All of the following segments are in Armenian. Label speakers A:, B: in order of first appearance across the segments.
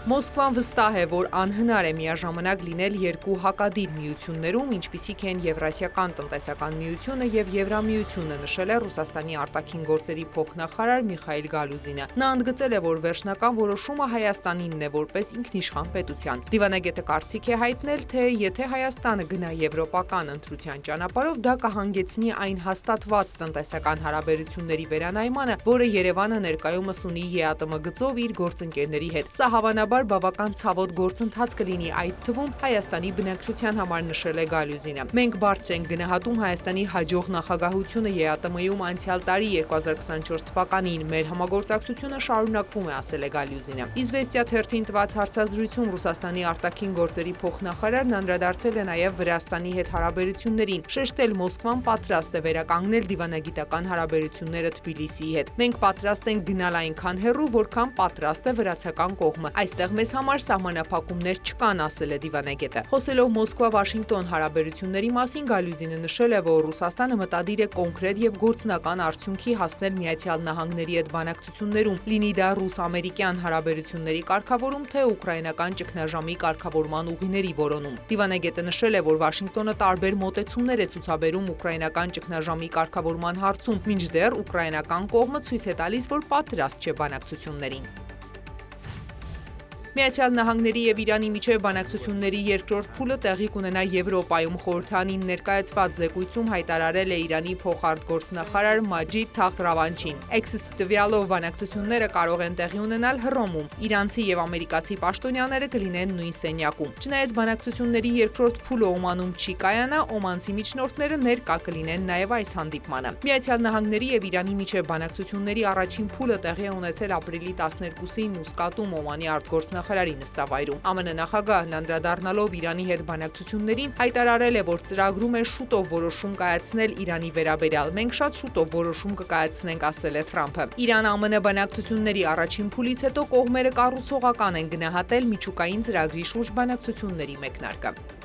A: Մոսկվան վստահ է, որ անհնար է միաժամանակ լինել երկու հակադիր միություններում, ինչպիսիք են Եվրասիական տնտեսական միությունը եւ Եվրամիությունը, նշել է Ռուսաստանի արտաքին գործերի փոխնախարար Միխայիլ Գալուզինը։ Նա ընդգծել է, որ վերջնական որոշումը Հայաստանինն է որպես ինքնիշխան պետության։ Դիվանագետը կարծիք է հայտնել, թե եթե Հայաստանը գնա եվրոպական ընտրության ճանապարհով, դա կհանգեցնի այն հաստատված տնտեսական հարաբերությունների վերանայմանը, որը Երևանը ներկայումս ունի ԵԱՏՄ գծով իր գործընկերների հետ։ Սա հավանաբար բավական ցավոտ գործընթաց կլինի, այդ թվում Հայաստանի բնակչության համար, նշել է Գալուզինը։ Մենք բարձր ենք գնահատում Հայաստանի հաջող նախագահությունը ԵԱՏՄ-ում անցյալ տարի 2024 թվականին։ Մեր համագործակցությունը շարունակվում է, ասել է Գալուզինը։ Իզվեստիա թերթին տված հարցազրույցում Ռուսաստանի արտաքին գործերի փոխնախարարն անդրադարձել է նաև Վրաստանի հետ հարաբերություններին, շեշտել Մոսկվան պատրաստ է վերականգնել դիվանագիտական հարաբերությունները Թբիլիսիի հետ։ Մենք պատրաստ ենք գնալ այնքան հեռու, որքան պատրաստ է վրացական կողմը։ Այստեղ մեզ համար սահմանափակումներ չկան, ասել է դիվանագետը։ Խոսելով Մոսկվա-Վաշինգտոն հարաբերությունների մասին, Գալուզինը նշել է, որ Ռուսաստանը մտադիր է կոնկրետ եւ գործնական արդյունքի հասնել Միացյալ Նահանգների հետ բանակցություններում, լինի դա ռուս-ամերիկյան հարաբերությունների կարգավորում, թե ուկրաինական ճգնաժամի կարգավորման ուղիների որոնում։ Դիվանագետը նշել է, որ Վաշինգտոնը տարբեր մոտեցումներ է ցուցաբերում ուկրաինական ճգնաժամի կարգավորման հարցում, մինչդեռ ուկրաինական կողմը ցույց է տալիս, որ պատրաստ չէ բանակցություններին։ Միացյալ Նահանգների եւ Իրանի միջև բանակցությունների երկրորդ փուլը տեղի կունենա Եվրոպայում։ Խորհրդանին ներկայացված զեկույցում հայտարարել է Իրանի փոխարտգործնախարար Մաջիդ Թախտ Ռավանչին։ Էքսիսի տվյալով բանակցությունները կարող են տեղի ունենալ Հռոմում։ Իրանցի եւ ամերիկացի պաշտոնյաները կլինեն նույն սենյակում։ Չնայած բանակցությունների երկրորդ փուլը Օմանում չի կայանա, օմանցի միջնորդները ներկա կլինեն նաեւ այս հանդիպմանը։ Միացյալ Նահանգների եւ Իրանի միջև բանակցությունների առաջին փուլը տեղի է ունեցել ապրիլի 12-ին Մուսկատում Օմանի արտգործնախարարի նստավայրում։ ԱՄՆ նախագահն անդրադառնալով Իրանի հետ բանակցություններին հայտարարել է, որ ծրագրում է շուտով որոշում կայացնել Իրանի վերաբերյալ։ Մենք շատ շուտով որոշում կկայացնենք, ասել է Թրամփը։ Իրան-ԱՄՆ բանակցությունների առաջին փուլից հետո կողմերը կառուցողական են գնահատել միջուկային ծրագրի շուրջ բանակցությունների մեկնարկը։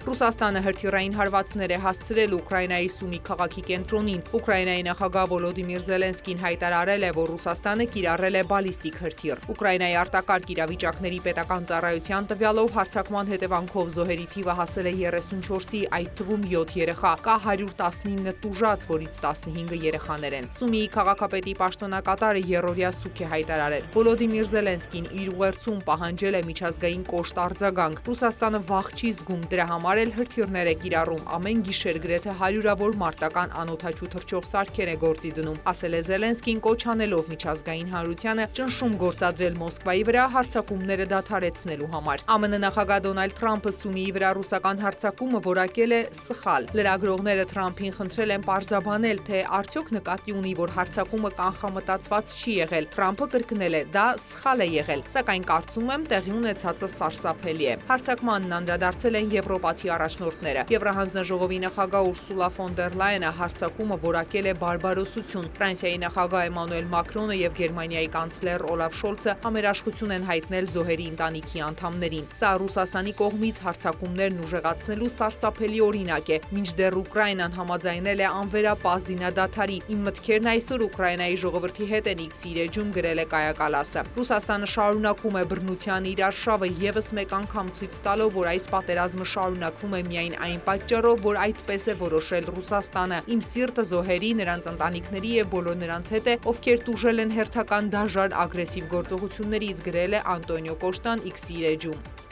A: Ռուսաստանը հրթիռային հարվածներ է հասցրել Ուկրաինայի Սումի քաղաքի կենտրոնին։ Ուկրաինայի նախագահ Վոլոդիմիր Զելենսկին հայտարարել է, որ Ռուսաստանը կիրառել է բալիստիկ հրթիռ։ Ուկրաինայի արտակարգ իրավիճակների պետական ծառայության տվյալով հարձակման հետևանքով զոհերի թիվը հասել է 34-ի, այդ թվում 7 երեխա, կա 119 տուժած, որից 15-ը երեխաներ են։ Սումիի քաղաքապետի պաշտոնակատարը երրորդյա սուք է հայտարարել։ Վոլոդիմիր Զելենսկին իր ուղերձում պահանջել է միջազգային կոշտ արձագանք։ Ռուսաստանը վախ չի զգում դրա համար հրթիռներ է կիրառում, ամեն գիշեր գրեթե հարյուրավոր մարտական անօդաչու թռչող սարքեր է գործի դնում, ասել է Զելենսկին, կոչ անելով միջազգային հանրությանը ճնշում գործադրել Մոսկվայի վրա հարձակումները դադարեցնելու համար։ ԱՄՆ նախագահ Դոնալդ Թրամփը Սումիի վրա ռուսական հարձակումը որակել է սխալ։ Լրագրողները Թրամփին խնդրել են պարզաբանել, թե արդյոք նկատի ունի, որ հարձակումը կանխամտածված չի եղել։ Թրամփը կրկնել է, դա սխալ է եղել, սակայն կարծում եմ տեղի ունեցածը սարսափելի է։ Հարձակմանն անդրադարձել են եվրոպացի առաջնորդները։ Եվրահանձնաժողովի նախագահ Ուրսուլա ֆոն դեր Լայենը հարձակումը որակել է բարբարոսություն։ Ֆրանսիայի նախագահ Էմանուել Մակրոնը եւ Գերմանիայի կանցլեր Օլաֆ Շոլցը համերաշխություն են հայտնել զոհերի ընտանիքի անդամներին։ Սա Ռուսաստանի կողմից հարձակումներն ուժեղացնելու սարսափելի օրինակ է, մինչդեռ Ուկրաինան համաձայնել է անվերապահ զինադադարի։ Իմ մտքերն այսօր Ուկրաինայի ժողովրդի հետ են, X-ի էջում գրել է կայակալասը։ Ռուսաստանը շարունակում է բռնության իր արշավը եւս մեկ անգամ ցույց տալով, որ այս պատերազմը շարունակվում է միայն այն պատճառով, որ այդպես է որոշել Ռուսաստանը։ Իմ սիրտը զոհերի, նրանց ընտանիքների եւ բոլոր նրանց հետ է, ովքեր տուժել են հերթական դաժան ագրեսիվ գործողություններից, գրել է Անտոնիո Կոշտան X-ի էջում։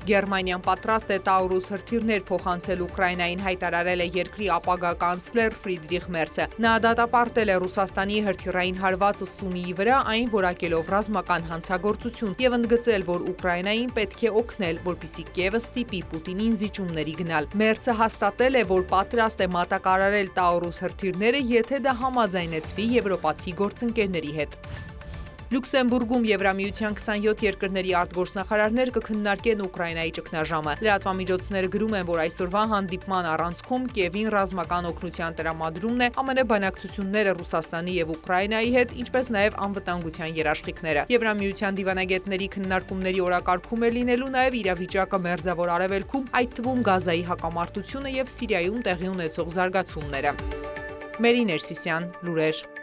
A: Գերմանիան պատրաստ է Տաուրուս հրթիռներ փոխանցել Ուկրաինային, հայտարարել է երկրի ապագա կանցլեր Ֆրիդրիխ Մերցը։ Նա դատապարտել է Ռուսաստանի հրթիռային հարվածը Սումիի վրա, այն որակելով ռազմական հանցագործություն եւ ընդգծել, որ Ուկրաինային պետք է օգնել, որպեսզի Կիևը ստիպի Պուտինին զիջումների գնալ։ Մերցը հաստատել է, որ պատրաստ է մատակարարել Տաուրուս հրթիռները, եթե դա համաձայնեցվի եվրոպացի գործընկերների հետ։ Լյուքսեմբուրգում Եվրամիության 27 երկրների արտգործնախարարներ կքննարկեն Ուկրաինայի ճգնաժամը։ Լրատվամիջոցները գրում են, որ այսօրվա հանդիպման առանցքում Կիևին ռազմական օգնության տրամադրումն է, ԱՄՆ բանակցությունները Ռուսաստանի եւ Ուկրաինայի հետ, ինչպես նաեւ անվտանգության երաշխիքները։ Եվրամիության դիվանագետների քննարկումների օրակարգում է լինելու նաեւ իրավիճակը Մերձավոր Արևելքում, այդ թվում Գազայի հակամարտությունը եւ Սիրիայում տեղի ունեցող զարգացումները։ Մերի Ներսիսյան, լուրեր։